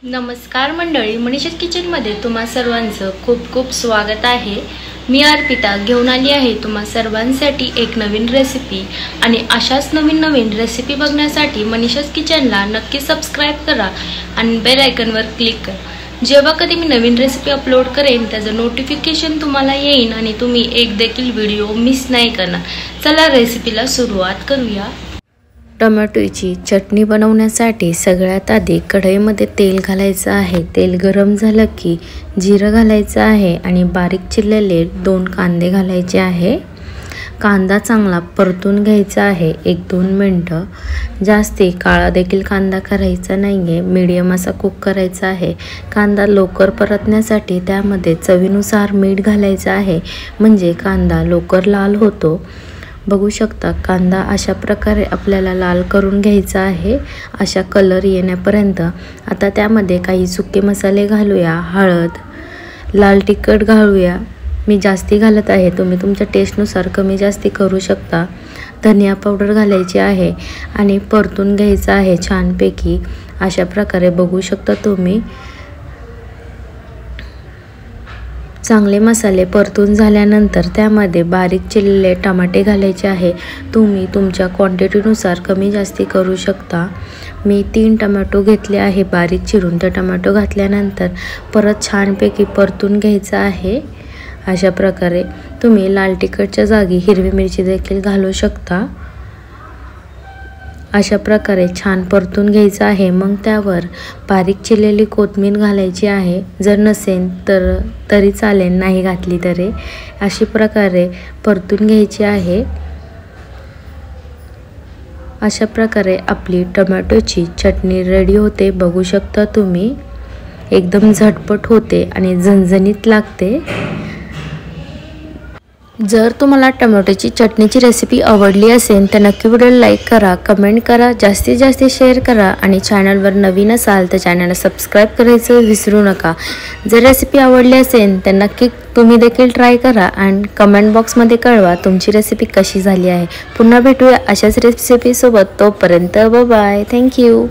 नमस्कार मंडळी, मनीषा's किचनमध्ये तुम्हा सर्वांचं खूप खूप स्वागत आहे। मी अर्पिता घेऊन आली आहे तुम्हा सर्वांसाठी एक नवीन रेसिपी आणि अशाच नवीन रेसिपी बघण्यासाठी मनीषा's किचनला नक्की सबस्क्राइब करा आणि बेल आयकॉनवर क्लिक करा। जेव्हा कधी मी नवीन रेसिपी अपलोड करेन त्याचं नोटिफिकेशन तुम्हाला येईल आणि तुम्ही एक देखील व्हिडिओ मिस नाही करणार। चला रेसिपीला सुरुवात करूया। टोमॅटोची चटणी बनवण्यासाठी सगळ्यात आधी कढईमध्ये तेल घालायचं आहे। तेल गरम झालं की जिरं घालायचं आहे आणि बारीक चिरलेले 2 कांदे घालायचे आहे। कांदा चांगला परतून घ्यायचा आहे 1-2 मिनिटं। जास्ती काळा देखील कांदा करायचा नाहीये, मीडियम असा कुक करायचा आहे। कांदा लवकर परतण्यासाठी त्यामध्ये चवीनुसार मीठ घालायचं आहे, म्हणजे कांदा लवकर लाल होतो। बघू शकता कांदा अशा प्रकारे आपल्याला लाल करून घ्यायचा आहे, अशा कलर येण्यापर्यंत। आता त्यामध्ये काही सुके मसाले घालूया, हळद, लाल तिखट घालूया। मी जास्ती घालत आहे, तुम्ही तुमच्या टेस्टनुसार कमी जास्ती करू शकता। धनिया पावडर घालायची आहे आणि परतून घ्यायचं आहे छानपैकी अशा प्रकारे। बघू शकता तुम्ही चांगले मसाले परतून झाल्यानंतर त्यामध्ये बारीक चिरलेले टमाटे घालायचे आहे। तुम्ही तुमच्या क्वांटिटीनुसार कमी जास्ती करू शकता। मी 3 टोमॅटो घेतले आहे बारीक चिरून। ते टोमॅटो घातल्यानंतर परत छानपैकी परतून घ्यायचं आहे अशा प्रकारे। तुम्ही लाल तिखटच्या जागी हिरवी मिरची देखील घालू शकता। अशा प्रकारे छान परतून घ्यायचं आहे। मग त्यावर बारीक चिरलेली कोथिंबीर घालायची आहे, जर नसेल तर तरी चालेल, नाही घातली तरी। अशी प्रकारे परतून घ्यायची आहे। अशा प्रकारे आपली टोमॅटोची चटणी रेडी होते। बघू शकता तुम्ही एकदम झटपट होते आणि झणझणीत लागते। जर तुम्हाला टोमॅटोची चटणीची रेसिपी आवडली असेल तर नक्की व्हिडिओला लाईक करा, कमेंट करा, जास्तीत जास्त शेअर करा आणि चॅनलवर नवीन असाल तर चॅनलला सबस्क्राइब करायचं विसरू नका। जर रेसिपी आवडली असेल तर नक्की तुम्ही देखील ट्राय करा आणि कमेंट बॉक्समध्ये कळवा तुमची रेसिपी कशी झाली आहे। पुन्हा भेटूया अशाच रेसिपीसोबत, तोपर्यंत बाय बाय, थँक्यू।